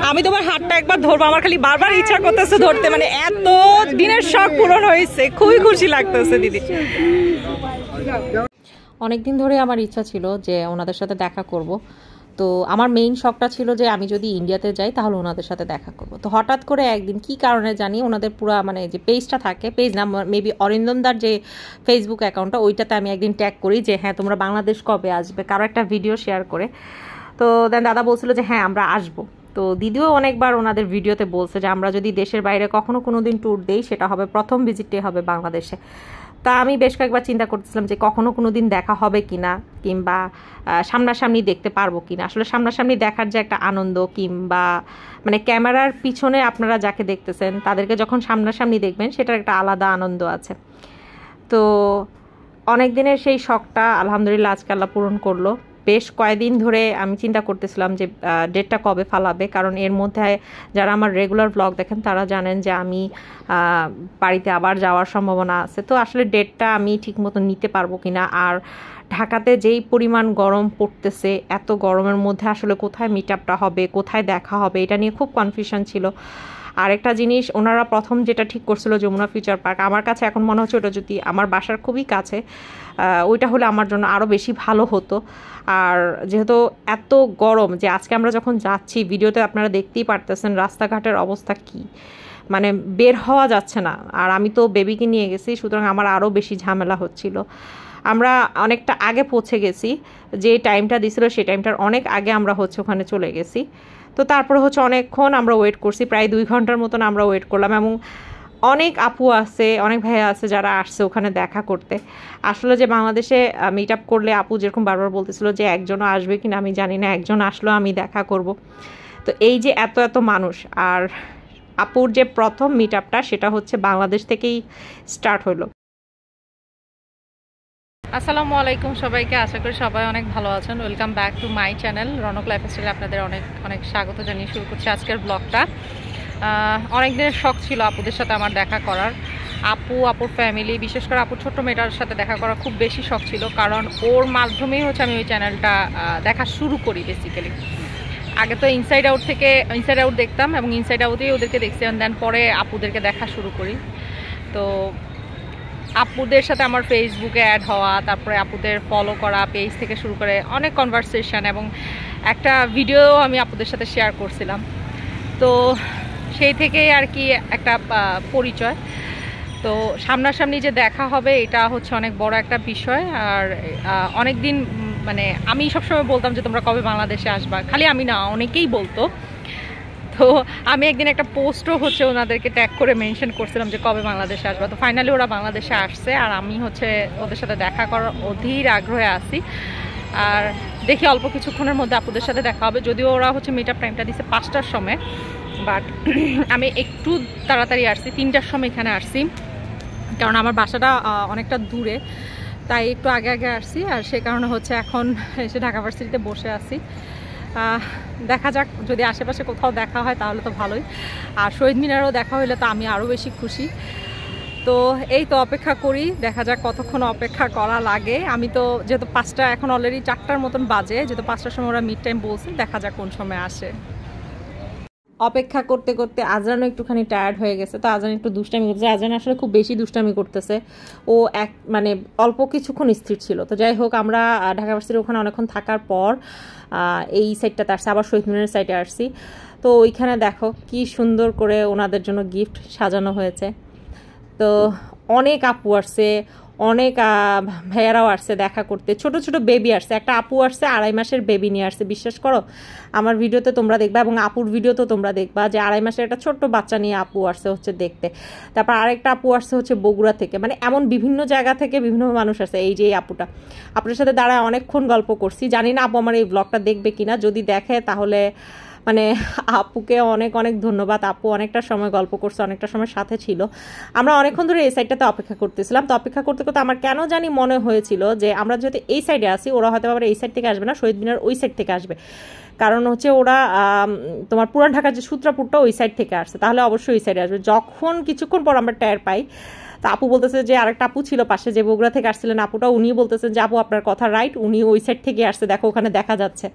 আমি তোমার হাতটা একবার ধরবো, আমার খালি বারবার ইচ্ছা করতেছে ধরতে, মানে এত দিনের শখ পূরণ হয়েছে, খুবই খুশি লাগতেছে দিদি। অনেকদিন ধরে আমার ইচ্ছা ছিল যে ওনাদের সাথে দেখা করব। তো আমার মেইন শখটা ছিল যে আমি যদি ইন্ডিয়াতে যাই তাহলে ওনাদের সাথে দেখা করব। তো হঠাৎ করে একদিন কি কারণে জানি ওনাদের পুরো মানে যে পেজটা থাকে, পেজ নাম মেবি অরিন্দমদার যে ফেসবুক অ্যাকাউন্টটা, ওইটাতে আমি একদিন ট্যাগ করি যে হ্যাঁ তোমরা বাংলাদেশ কবে আসবে, কারো একটা ভিডিও শেয়ার করে। তো দেন দাদা বলছিল যে হ্যাঁ আমরা আসবো। তো দিদিও অনেকবার ওনাদের ভিডিওতে বলছে যে আমরা যদি দেশের বাইরে কখনো কোনো দিন ট্যুর দেই সেটা হবে প্রথম ভিজিটে হবে বাংলাদেশে। তা আমি বেশ কয়েকবার চিন্তা করতেছিলাম যে কখনো কোনো দিন দেখা হবে কিনা, কিংবা সামনাসামনি দেখতে পারবো কিনা। আসলে সামনাসামনি দেখার যে একটা আনন্দ, কিংবা মানে ক্যামেরার পিছনে আপনারা যাকে দেখতেছেন তাদেরকে যখন সামনাসামনি দেখবেন সেটার একটা আলাদা আনন্দ আছে। তো অনেক দিনের সেই শখটা আলহামদুলিল্লাহ আজকে আল্লাহ পূরণ করলো। বেশ কয়েকদিন ধরে আমি চিন্তা করতেছিলাম যে ডেটটা কবে ফালাবে, কারণ এর মধ্যে যারা আমার রেগুলার ব্লগ দেখেন তারা জানেন যে আমি বাড়িতে আবার যাওয়ার সম্ভাবনা আছে। তো আসলে ডেটটা আমি ঠিকমতো নিতে পারবো কিনা, আর ঢাকাতে যেই পরিমাণ গরম পড়তেছে, এত গরমের মধ্যে আসলে কোথায় মিট আপটা হবে, কোথায় দেখা হবে, এটা নিয়ে খুব কনফিউশন ছিল। আরেকটা জিনিস, ওনারা প্রথম যেটা ঠিক করছিল যমুনা ফিউচার পার্ক, আমার কাছে এখন মনে হচ্ছে ওটা যদি আমার বাসার খুবই কাছে, ওইটা হলে আমার জন্য আরও বেশি ভালো হতো। আর যেহেতু এত গরম যে আজকে আমরা যখন যাচ্ছি, ভিডিওতে আপনারা দেখতেই পারতেছেন রাস্তাঘাটের অবস্থা কি, মানে বের হওয়া যাচ্ছে না। আর আমি তো বেবিকে নিয়ে গেছি, সুতরাং আমার আরও বেশি ঝামেলা হচ্ছিল। আমরা অনেকটা আগে পৌঁছে গেছি, যে টাইমটা দিছিল সেই টাইমটার অনেক আগে আমরা ওখানে চলে গেছি। তো তারপরে অনেকক্ষণ আমরা ওয়েট করছি, প্রায় 2 ঘন্টার মতন আমরা ওয়েট করলাম। এবং অনেক আপু আছে, অনেক ভাইয়া আছে যারা আসছে ওখানে দেখা করতে। আসলে যে বাংলাদেশে মিট আপ করলে আপু যেরকম বারবার বলতেছিল যে একজনও আসবে কিনা আমি জানি না, একজন আসলেও আমি দেখা করব। তো এই যে এত এত মানুষ, আর আপুর যে প্রথম মিট আপটা সেটা বাংলাদেশ থেকেই স্টার্ট হলো। আসসালামু আলাইকুম সবাইকে, আশা করি সবাই অনেক ভালো আছেন। Welcome back to my channel Ronok লাইফস্টাইলে আপনাদের অনেক অনেক স্বাগত জানিয়ে শুরু করছি আজকের ব্লগটা। অনেক দিনের শখ ছিল আপুদের সাথে আমার দেখা করার। আপুর ফ্যামিলি, বিশেষ করে আপুর ছোট্ট মেয়েটার সাথে দেখা করার খুব বেশি শখ ছিল, কারণ ওর মাধ্যমেই আমি ওই চ্যানেলটা দেখা শুরু করি বেসিক্যালি। আগে তো ইনসাইড আউট দেখতাম, এবং ইনসাইড আউটেই ওদেরকে দেখছি, দেন পরে আপুদেরকে দেখা শুরু করি। তো আপুদের সাথে আমার ফেসবুকে অ্যাড হওয়া, তারপরে আপুদের ফলো করা, পেজ থেকে শুরু করে অনেক কনভারসেশন, এবং একটা ভিডিও আমি আপুদের সাথে শেয়ার করছিলাম। তো সেই থেকেই আর কি একটা পরিচয়। তো সামনাসামনি যে দেখা হবে এটা অনেক বড় একটা বিষয়। আর অনেক দিন মানে আমি সবসময় বলতাম যে তোমরা কবে বাংলাদেশে আসবা, খালি আমি না, অনেকেই বলতো। তো আমি একদিন একটা পোস্টও ওনাদেরকে ট্যাগ করে মেনশন করছিলাম যে কবে বাংলাদেশে আসবা। তো ফাইনালি ওরা বাংলাদেশে আসছে, আর আমি ওদের সাথে দেখা করার অধীর আগ্রহে আছি। আর দেখি অল্প কিছুক্ষণের মধ্যে আপুদের সাথে দেখা হবে, যদিও ওরা মিট আপ টাইমটা দিচ্ছে 5টার সময়, বাট আমি একটু তাড়াতাড়ি আসছি, 3টার সময় এখানে আসছি, কারণ আমার বাসাটা অনেকটা দূরে, তাই একটু আগে আগে আসছি। আর সে কারণে এখন এসে ঢাকা ভার্সিটিতে বসে আছি। দেখা যাক, যদি আশেপাশে কোথাও দেখা হয় তাহলে তো ভালোই, আর শহীদ মিনারও দেখা হইলে তো আমি আরও বেশি খুশি। তো এই তো অপেক্ষা করি, দেখা যাক কতক্ষণ অপেক্ষা করা লাগে। আমি তো যেহেতু 5টা, এখন অলরেডি 4টার মতন বাজে, যেহেতু 5টার সময় ওরা মিড টাইম বলছে, দেখা যাক কোন সময় আসে। অপেক্ষা করতে করতে আজরানও একটুখানি টায়ার্ড হয়ে গেছে, তো আজরান একটু দুষ্টামি করতেছে। আজরান আসলে খুব বেশি দুষ্টামি করতেছে, ও মানে অল্প কিছুক্ষণ স্থির ছিল। তো যাই হোক, আমরা ঢাকা ভার্সিটির ওখানে অনেকক্ষণ থাকার পর এই সাইডটাতে আসছি, আবার শহীদ মিনারের সাইডে আসছি। তো ওইখানে দেখো কি সুন্দর করে ওনাদের জন্য গিফট সাজানো হয়েছে। তো অনেক আপু আসছে, অনেক ভাইয়ারাও আসছে দেখা করতে, ছোট ছোট বেবি আসছে। একটা আপু আসছে 2.5 মাসের বেবি নিয়ে আসছে, বিশ্বাস করো। আমার ভিডিওতে তোমরা দেখবা, এবং আপুর ভিডিওতে তোমরা দেখবা যে 2.5 মাসের একটা ছোট্ট বাচ্চা নিয়ে আপু আসছে দেখতে। তারপর আরেকটা আপু আসছে বগুড়া থেকে, মানে এমন বিভিন্ন জায়গা থেকে বিভিন্ন মানুষ আসছে। এই যে এই আপুটা, আপনার সাথে দাঁড়ায় অনেকক্ষণ গল্প করছি। জানি না আপু আমার এই ব্লগটা দেখবে কিনা, যদি দেখে তাহলে মানে আপুকে অনেক অনেক ধন্যবাদ। আপু অনেকটা সময় গল্প করছে, অনেকটা সময় সাথে ছিল। আমরা অনেকক্ষণ ধরে এই সাইডটাতে অপেক্ষা করতেছিলাম। তো অপেক্ষা করতে করতে আমার কেন জানি মনে হয়েছিল যে আমরা যেহেতু এই সাইডে আসি, ওরা হয়তো আবার এই সাইড থেকে আসবে না, শহীদ মিনার ওই সাইড থেকে আসবে। কারণ ওরা তোমার পুরান ঢাকার যে সূত্রাপুরটা ওই সাইড থেকে আসছে, তাহলে অবশ্যই ওই সাইডে আসবে। যখন কিছুক্ষণ পর আমরা টায়ার পাই, তো আপু বলতেছে যে আরেকটা আপু ছিল পাশে যে বগুড়া থেকে আসছিলেন আপুটা, উনি বলতেছেন যে আপু আপনার কথা রাইট, উনি ওই সাইড থেকে আসছে, দেখো ওখানে দেখা যাচ্ছে।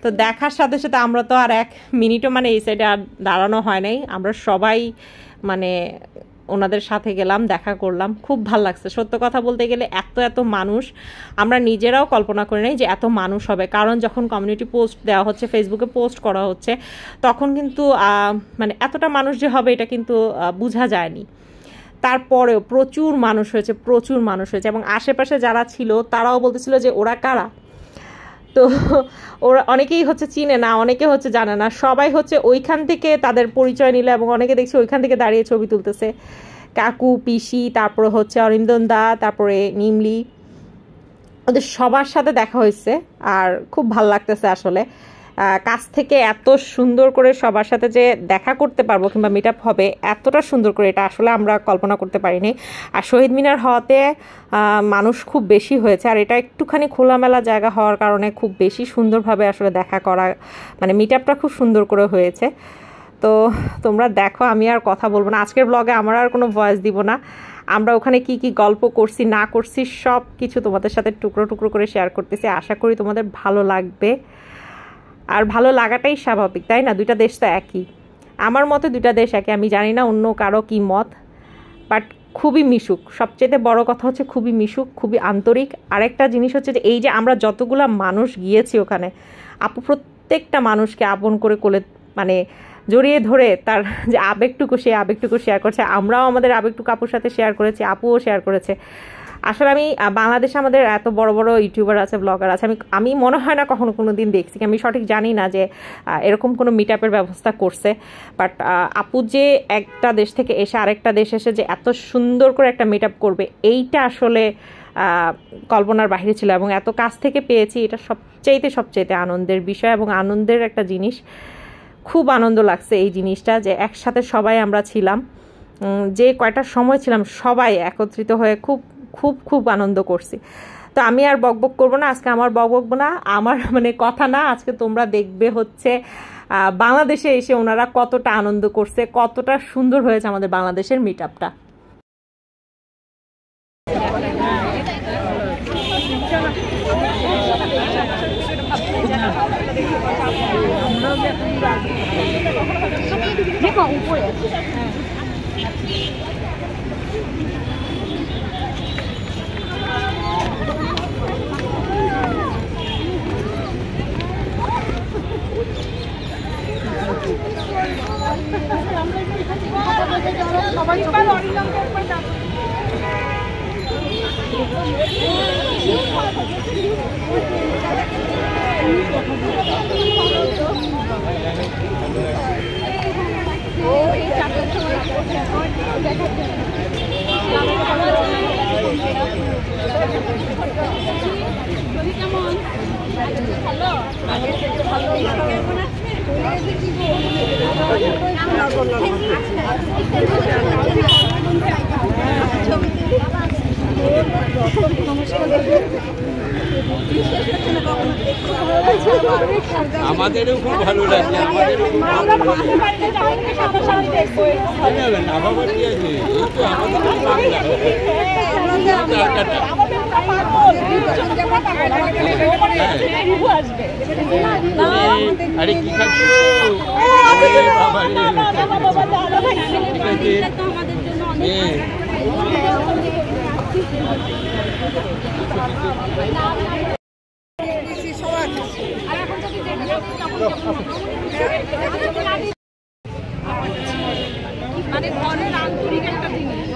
তো দেখার সাথে সাথে আমরা তো আর 1 মিনিটও মানে এই সাইডে আর দাঁড়ানো হয় নাই, আমরা সবাই মানে ওনাদের সাথে গেলাম, দেখা করলাম, খুব ভাল লাগছে। সত্য কথা বলতে গেলে এত এত মানুষ আমরা নিজেরাও কল্পনা করি নাই যে এত মানুষ হবে, কারণ যখন কমিউনিটি পোস্ট দেওয়া হচ্ছে, ফেসবুকে পোস্ট করা হচ্ছে, তখন কিন্তু মানে এতটা মানুষ যে হবে এটা কিন্তু বোঝা যায়নি। তারপরেও প্রচুর মানুষ হয়েছে, প্রচুর মানুষ হয়েছে, এবং আশেপাশে যারা ছিল তারাও বলতেছিল যে ওরা কারা। তো ওরা অনেকেই হচ্ছে চিনে না, অনেকে হচ্ছে জানে না, সবাই হচ্ছে ওইখান থেকে তাদের পরিচয় নিল, এবং অনেকে দেখছি ওইখান থেকে দাঁড়িয়ে ছবি তুলতেছে, কাকু, পিসি, তারপরে হচ্ছে অরিন্দন দা, তারপরে নিমলি, ওদের সবার সাথে দেখা হয়েছে। আর খুব ভাল লাগতেছে আসলে, কাছ থেকে এত সুন্দর করে সবার সাথে যে দেখা করতে পারবো কিংবা মিট আপ হবে এতটা সুন্দর করে, এটা আসলে আমরা কল্পনা করতে পারিনি। আর শহীদ মিনার হওয়াতে মানুষ খুব বেশি হয়েছে, আর এটা একটুখানি খোলামেলা জায়গা হওয়ার কারণে খুব বেশি সুন্দরভাবে আসলে দেখা করা, মানে মিট আপটা খুব সুন্দর করে হয়েছে। তো তোমরা দেখো, আমি আর কথা বলবো না, আজকের ব্লগে আমার আর কোনো ভয়েস দিব না। আমরা ওখানে কি কি গল্প করছি না করছি সব কিছু তোমাদের সাথে টুকরো টুকরো করে শেয়ার করতেছি, আশা করি তোমাদের ভালো লাগবে। আর ভালো লাগাটাই স্বাভাবিক, তাই না? দুইটা দেশ তো একই, আমার মতে দুইটা দেশ একই, আমি জানি না অন্য কারো কি মত, বাট খুবই মিশুক। সবচেয়ে বড় কথা হচ্ছে খুবই মিশুক, খুবই আন্তরিক। আরেকটা জিনিস হচ্ছে যে এই যে আমরা যতগুলা মানুষ গিয়েছি ওখানে, আপু প্রত্যেকটা মানুষকে আপন করে কোলে মানে জড়িয়ে ধরে তার যে আবেগটুকু, সেই আবেগটুকু শেয়ার করছে। আমরাও আমাদের আবেগটুকু আপুর সাথে শেয়ার করেছি, আপুও শেয়ার করেছে। আসলে আমি বাংলাদেশে আমাদের এত বড় বড় ইউটিউবার আছে, ব্লগার আছে, আমি মনে হয় না কখনো কোনো দিন দেখছি, আমি সঠিক জানি না যে এরকম কোনো মিট আপের ব্যবস্থা করছে। বাট আপু যে একটা দেশ থেকে এসে আরেকটা দেশ এসে যে এত সুন্দর করে একটা মিট আপ করবে, এইটা আসলে কল্পনার বাইরে ছিল, এবং এত কাছ থেকে পেয়েছি, এটা সবচাইতে আনন্দের বিষয় এবং আনন্দের একটা জিনিস। খুব আনন্দ লাগছে এই জিনিসটা, যে একসাথে সবাই আমরা ছিলাম, যে কয়টা সময় ছিলাম সবাই একত্রিত হয়ে খুব খুব খুব আনন্দ করছি। তো আমি আর বকবক করবো না আজকে, আমার বকবক না, আমার মানে কথা না, আজকে তোমরা দেখবে হচ্ছে বাংলাদেশে এসে ওনারা কতটা আনন্দ করছে, কতটা সুন্দর হয়েছে আমাদের বাংলাদেশের মিট আপটা। আমাদেরও খুব ভালো লাগছে, আমাদেরও খুব ভালো আরে কি খাচ্ছ? মানে ঘরের আন্তরিক একটা জিনিস।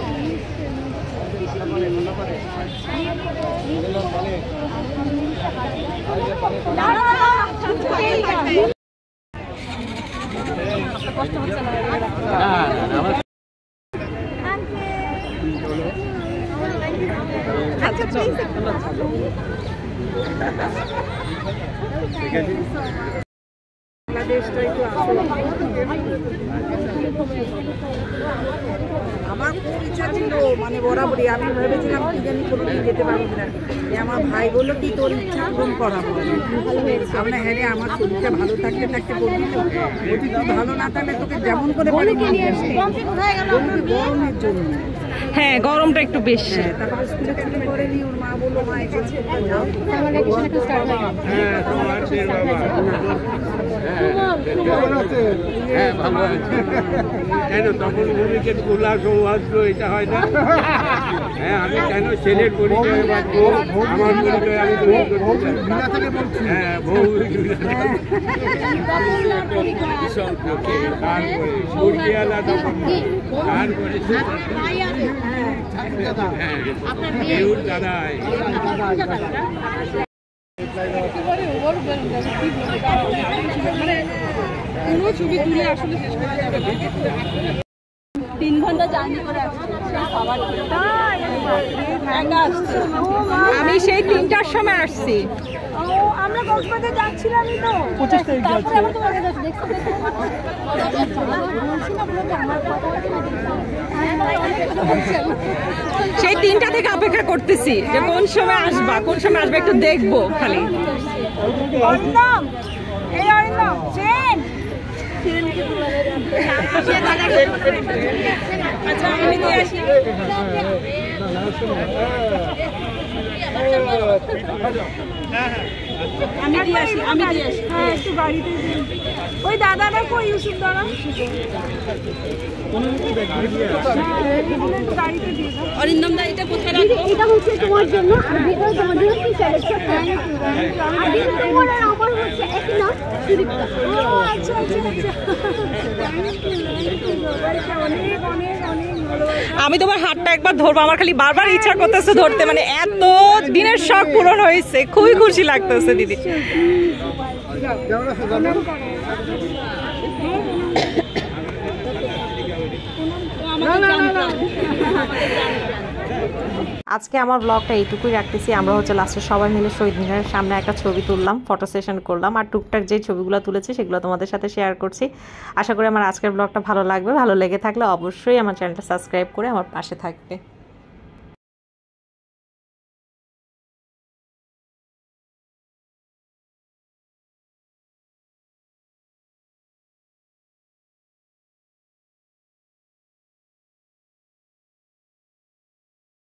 আমার খুব ইচ্ছা ছিল মানে বরাবরই। আমি ভেবেছিলাম কি জানি কোনোদিন যেতে পারবো না। আমার ভাই বললো কি তোর ইচ্ছা পূরণ করাবো। আমরা হ্যাঁ রে, আমার শরীরটা ভালো থাকতে থাকতে বলবি তো, বলছি তুই ভালো না থাকলে তোকে যেমন করে পারি গরমের জন্য। হ্যাঁ, গরমটা একটু বেশি। তারপরে স্কুলে ছুটি করেনি, ওর মা বললো মা এখানে যাও। হ্যাঁ ভালো আছে। কেন তখন ভূমিকে তোলা সৌভাগ্য এটা হয় না? হ্যাঁ আমি কেন ছেলের পরিচয় বাঁচবো, আমার পরিচয় আমি গ্রহণ করতে চাই। হ্যাঁ বউ তারপরে সূর্যিয়ালা তখন তারপরে দাদা কোনো ছবি তুলে আসলে শেষ করা যাবে না। 3 ঘন্টা জার্নি করে আমি সেই 3টার সময় আসছি। আমরা কক্সবাজার যাচ্ছিলামই তো, তারপরে আবার তোমাকে দেখছো সেই 3টা থেকে অপেক্ষা করতেছি যে কোন সময় আসবা, কোন সময় আসবা, একটু দেখবো খালি। অরিন্দম, এই অরিন্দম চেন। আচ্ছা আমি নিয়ে আসি। আমি দিয়ে আসি। হ্যাঁ একটু গাড়িতে ওই দাদাটা কই, ইউসুফ দাদা অরিন্দম দা এটা কোথায় রাখবো? এটা হচ্ছে তোমার জন্য, আর ভিতরে তোমার জন্য কি সিলেকশন। Thank you. আর ভিতরে তোমার আর আমার হচ্ছে একই নাম, সুদীপ্তা। ও আচ্ছা আচ্ছা আচ্ছা, থ্যাংক ইউ অনেক অনেক অনেক ভালোবাসা। আমি তোমার হাতটা একবার ধরবো, আমার খালি বারবার ইচ্ছা করতেছে ধরতে, মানে এত দিনের শখ পূরণ হয়েছে, খুবই খুশি লাগতেছে দিদি। আজকে আমার ব্লগটা এইটুকুই রাখতেছি। আমরা হচ্ছে লাস্টে সবাই মিলে শহীদ মিনারের সামনে একটা ছবি তুললাম, ফটো সেশন করলাম, আর টুকটাক যে ছবিগুলো তুলেছি সেগুলো তোমাদের সাথে শেয়ার করছি। আশা করি আমার আজকের ব্লগটা ভালো লাগবে। ভালো লেগে থাকলে অবশ্যই আমার চ্যানেলটা সাবস্ক্রাইব করে আমার পাশে থাকবে।